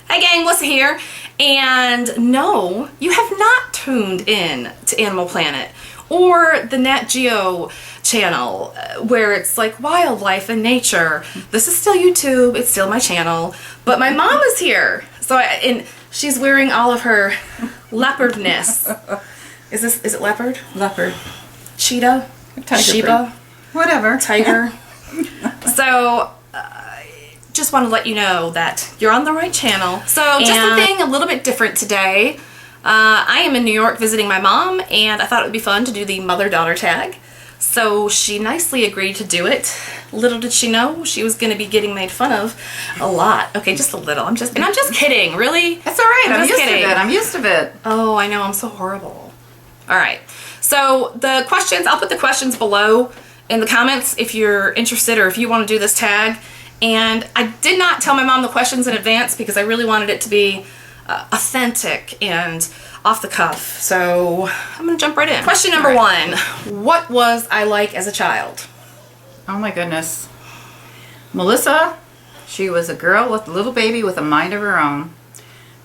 Hey gang, Melissa here, and no, you have not tuned in to Animal Planet or the Nat Geo channel where it's like wildlife and nature. This is still YouTube, it's still my channel, but my mom is here, and she's wearing all of her leopardness. Is it leopard? Leopard. Cheetah? Tiger Sheba? print. Whatever. Tiger? So, just want to let you know that you're on the right channel. So just a thing a little bit different today. I am in New York visiting my mom, and I thought it would be fun to do the mother-daughter tag. So she nicely agreed to do it. Little did she know she was going to be getting made fun of a lot. Okay, just a little. I'm just kidding. Really? That's all right. I'm just used kidding. to it. I'm used to it. Oh, I know. I'm so horrible. All right. So the questions, I'll put the questions below in the comments if you're interested or if you want to do this tag. And I did not tell my mom the questions in advance because I really wanted it to be authentic and off the cuff. So I'm going to jump right in. Question number one. What was I like as a child? Oh my goodness. Melissa, she was a girl with a little baby with a mind of her own.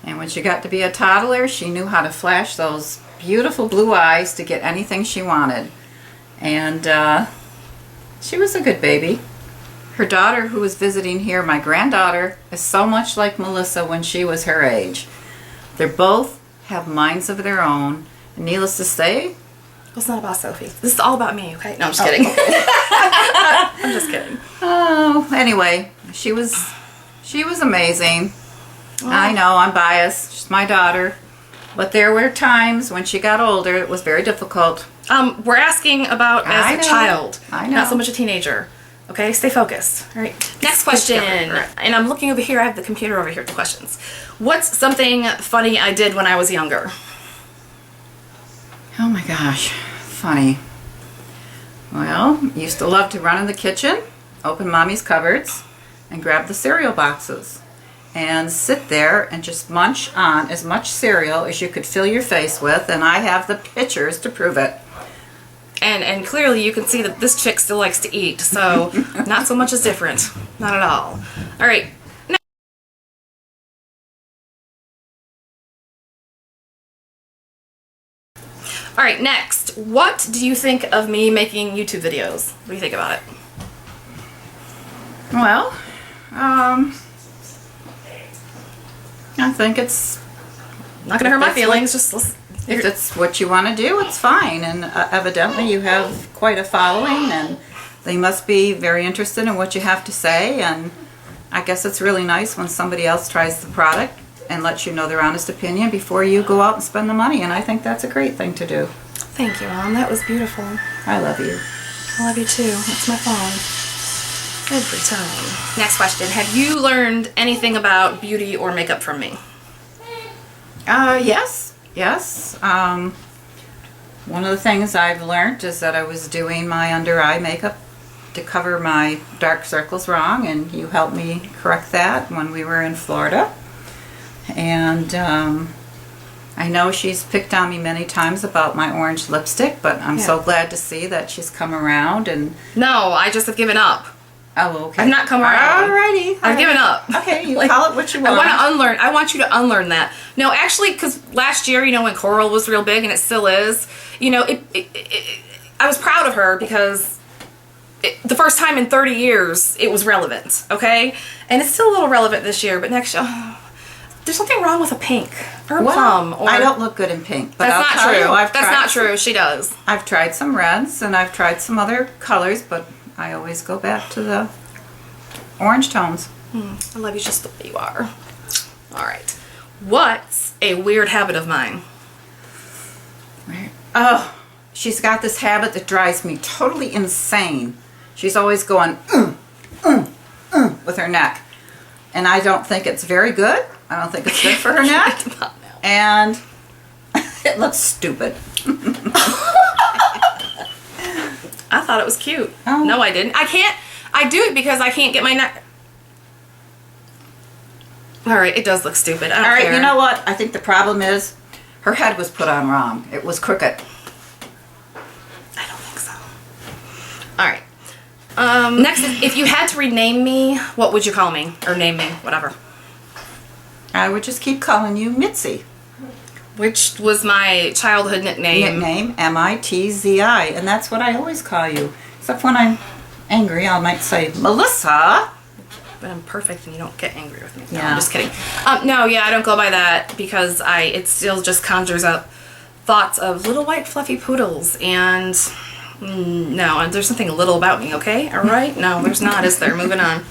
And when she got to be a toddler, she knew how to flash those beautiful blue eyes to get anything she wanted. And she was a good baby. Her daughter, who was visiting here, my granddaughter, is so much like Melissa when she was her age. They both have minds of their own. And needless to say... Well, it's not about Sophie. This is all about me, okay? No, I'm just kidding. Okay. I'm just kidding. Oh, anyway, she was amazing. I know, I'm biased. She's my daughter. But there were times when she got older, it was very difficult. We're asking about as a child. I know. Not so much a teenager. Okay, stay focused. All right, next question. And I'm looking over here. I have the computer over here with the questions. What's something funny I did when I was younger? Oh my gosh, funny. Well, used to love to run in the kitchen, open mommy's cupboards, and grab the cereal boxes. And sit there and just munch on as much cereal as you could fill your face with, and I have the pictures to prove it. And clearly you can see that this chick still likes to eat, so not so much is different. Not at all. All right. All right, next. What do you think of me making YouTube videos? What do you think about it? Well, I think it's not gonna hurt my feelings. If it's what you want to do, it's fine. And evidently you have quite a following, and they must be very interested in what you have to say. And I guess it's really nice when somebody else tries the product and lets you know their honest opinion before you go out and spend the money. And I think that's a great thing to do. Thank you, Mom. That was beautiful. I love you. I love you too. That's my phone. Every time. Next question. Have you learned anything about beauty or makeup from me? Yes. Yes. One of the things I've learned is that I was doing my under eye makeup to cover my dark circles wrong, and you helped me correct that when we were in Florida. And I know she's picked on me many times about my orange lipstick, but I'm so glad to see that she's come around. And no, I just have given up. Oh, okay. I've not come around. Alrighty. I've given up. Okay, you call it what you want. I want you to unlearn that. No, actually, because last year, when coral was real big, and it still is, I was proud of her because the first time in 30 years, it was relevant, okay? And it's still a little relevant this year, but next year, there's something wrong with a pink or a plum. Or, I don't look good in pink, but that's not true. That's not true. She does. I've tried some reds, and I've tried some other colors, but I always go back to the orange tones. I love you just the way you are. All right. What's a weird habit of mine? Oh, she's got this habit that drives me totally insane. She's always going, with her neck. And I don't think it's very good. I don't think it's good for her neck. And it looks stupid. I thought it was cute. Oh. No, I didn't. I do it because I can't get my neck. All right, it does look stupid. I don't care. All right, you know what? I think the problem is her head was put on wrong. It was crooked. I don't think so. All right. Next, if you had to rename me, what would you call me? Or name me, whatever. I would just keep calling you Mitzi. Which was my childhood nickname. Nickname, M-I-T-Z-I. And that's what I always call you. Except when I'm angry, I might say, Melissa. But I'm perfect and you don't get angry with me. No, Yeah. I'm just kidding. No, yeah, I don't go by that because it still just conjures up thoughts of little white fluffy poodles and no, there's something little about me, okay? All right? No, there's not, is there? Moving on.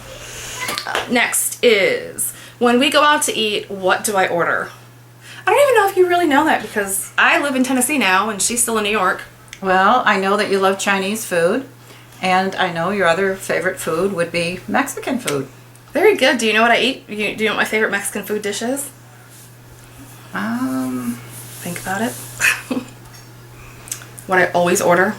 Next is, when we go out to eat, what do I order? I don't even know if you really know that because I live in Tennessee now and she's still in New York. Well, I know that you love Chinese food. And I know your other favorite food would be Mexican food. Very good. Do you know what I eat? Do you know what my favorite Mexican food dish is? Think about it. What I always order.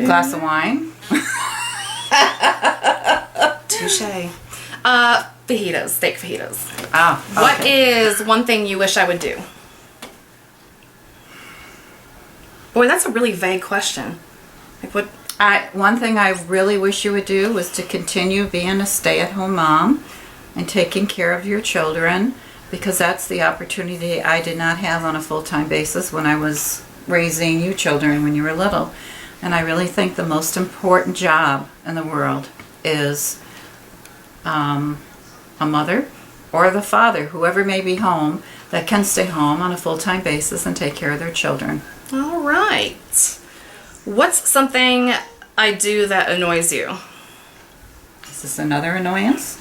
Glass of wine. Touche. Fajitas, steak fajitas. Ah, okay. What is one thing you wish I would do? Boy, that's a really vague question. Like what? One thing I really wish you would do was to continue being a stay-at-home mom and taking care of your children, because that's the opportunity I did not have on a full-time basis when I was raising you children when you were little. And I really think the most important job in the world is a mother or the father, whoever may be home, that can stay home on a full-time basis and take care of their children. All right. What's something I do that annoys you? Is this another annoyance?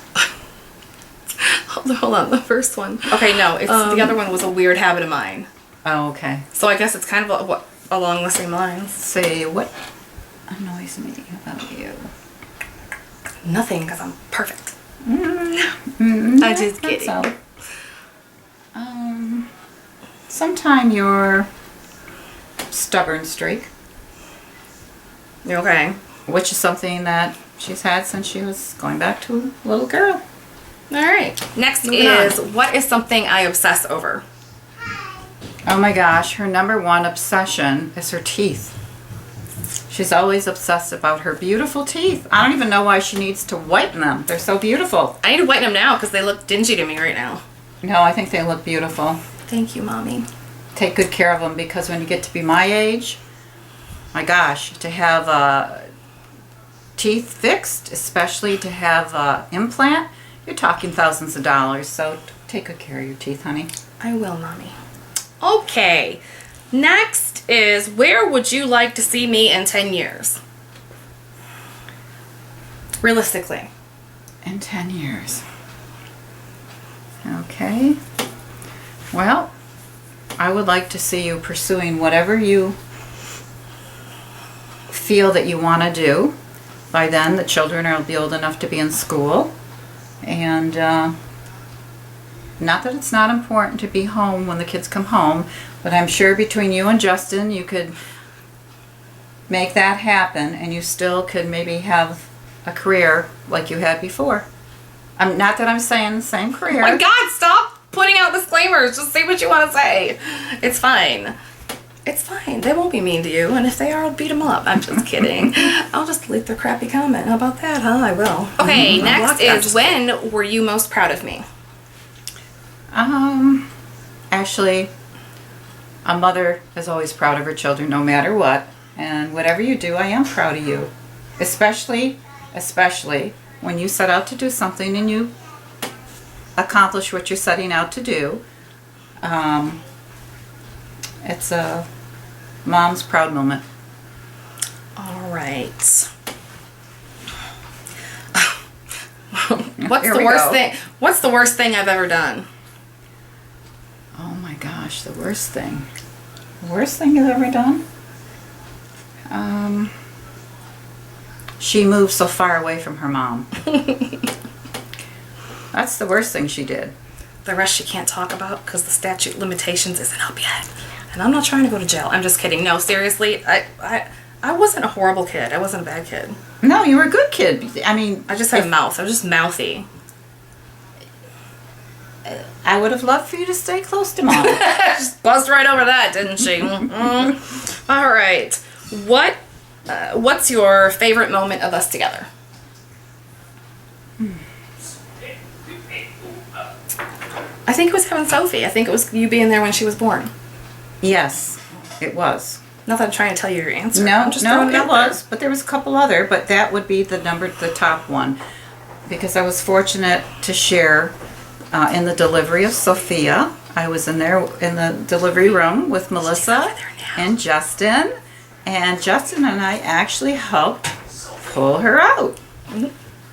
Hold on, the first one. Okay, no, it's the other one was a weird habit of mine. Oh, okay. So I guess it's kind of along the same lines. Let's see, what annoys me about you? Nothing, because I'm perfect. I just kidding. So, sometime your stubborn streak, Okay. which is something that she's had since she was going back to a little girl. All right. Next is, what is something I obsess over? Oh my gosh, her number one obsession is her teeth. She's always obsessed about her beautiful teeth. I don't even know why she needs to whiten them. They're so beautiful. I need to whiten them now because they look dingy to me right now. No, I think they look beautiful. Thank you, Mommy. Take good care of them, because when you get to be my age, my gosh, to have teeth fixed, especially to have implant, you're talking thousands of dollars. So take good care of your teeth, honey. I will, Mommy. Okay. Next is, where would you like to see me in 10 years? Realistically. In 10 years. Okay. Well, I would like to see you pursuing whatever you feel that you want to do. By then, the children will be old enough to be in school. And not that it's not important to be home when the kids come home, but I'm sure between you and Justin, you could make that happen, and you still could maybe have a career like you had before. Not that I'm saying the same career. Oh my God, stop putting out disclaimers. Just say what you want to say. It's fine. It's fine. They won't be mean to you, and if they are, I'll beat them up. I'm just kidding. I'll just delete their crappy comment. How about that, huh? I will. Okay, next is, when were you most proud of me? Actually, a mother is always proud of her children no matter what. And whatever you do, I am proud of you. Especially when you set out to do something and you accomplish what you're setting out to do. It's a mom's proud moment. All right. What's the worst thing I've ever done? Oh my gosh, the worst thing. The worst thing you've ever done? She moved so far away from her mom. That's the worst thing she did. The rest she can't talk about because the statute of limitations isn't up yet. And I'm not trying to go to jail. I'm just kidding. No, seriously, I wasn't a horrible kid. I wasn't a bad kid. No, you were a good kid. I mean, I just had a mouth. I was just mouthy. I would have loved for you to stay close to mom. Just buzzed right over that, didn't she? All right. What's your favorite moment of us together? I think it was having Sophie. I think it was you being there when she was born. Yes, it was. Not that I'm trying to tell you your answer. No, I'm just throwing it out was. But there was a couple other, but that would be the top one. Because I was fortunate to share in the delivery of Sophia. I was in there in the delivery room with Melissa and Justin. And Justin and I actually helped pull her out. Mm-hmm.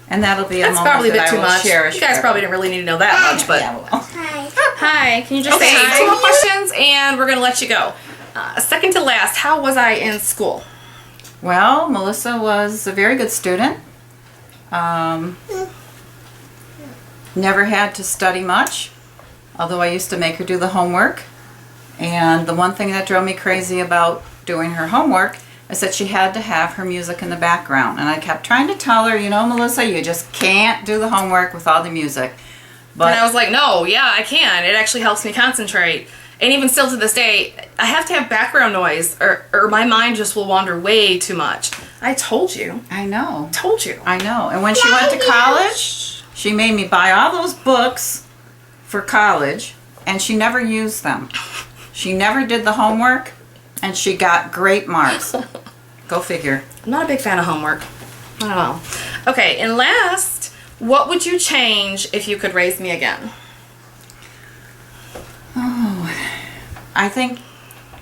And that'll be a That's moment probably a bit that too I will much. cherish You guys forever. probably didn't really need to know that much, but Yeah, well. hi. Can you just say hi? 2 more questions, and we're gonna let you go. Second to last, how was I in school? Well, Melissa was a very good student. Never had to study much, although I used to make her do the homework. And the one thing that drove me crazy about doing her homework is that she had to have her music in the background. And I kept trying to tell her, you know, Melissa, you just can't do the homework with all the music. But And I was like, no, yeah, I can. It actually helps me concentrate. And even still to this day, I have to have background noise or my mind just will wander way too much. I told you. I know. Told you. I know. And when she went to college, she made me buy all those books for college, and she never used them. She never did the homework, and she got great marks. Go figure. I'm not a big fan of homework. I don't know. Okay, and last, what would you change if you could raise me again?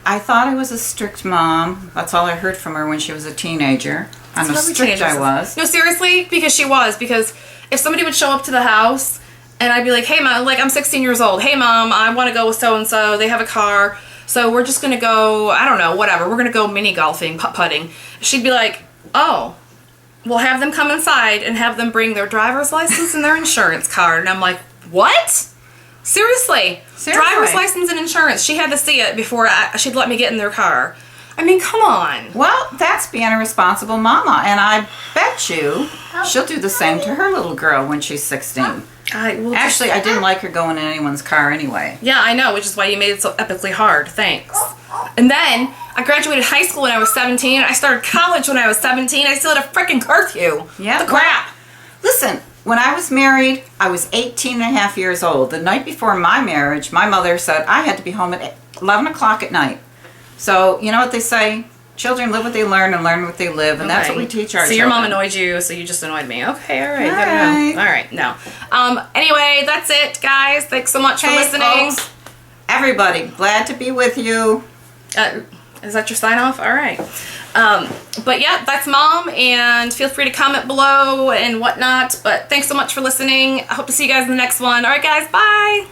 I thought I was a strict mom. That's all I heard from her when she was a teenager. On how strict I was. No, seriously, because she was. Because if somebody would show up to the house and I'd be like, hey, mom, like I'm 16 years old. Hey, mom, I want to go with so-and-so. They have a car. So we're just going to go, I don't know, whatever. We're going to go mini golfing, putt-putting. She'd be like, oh, we'll have them come inside and have them bring their driver's license and their insurance card. And I'm like, what? Seriously. Driver's license and insurance. She had to see it before she'd let me get in their car. I mean, come on. Well, that's being a responsible mama, and I bet you she'll do the same to her little girl when she's 16. Actually, I didn't like her going in anyone's car anyway. Yeah, I know, which is why you made it so epically hard. Thanks. And then, I graduated high school when I was 17. I started college when I was 17. I still had a freaking curfew. Yeah. The crap. Listen, when I was married, I was 18 and a half years old. The night before my marriage, my mother said I had to be home at 11 o'clock at night. So, you know what they say? Children live what they learn and learn what they live, and that's what we teach our children. So your mom annoyed you, so you just annoyed me. Okay, all right. All right. No. Anyway, that's it, guys. Thanks so much for listening. Folks, everybody, glad to be with you. Is that your sign off? All right. But yeah, that's Mom, and feel free to comment below and whatnot. But thanks so much for listening. I hope to see you guys in the next one. All right, guys, bye.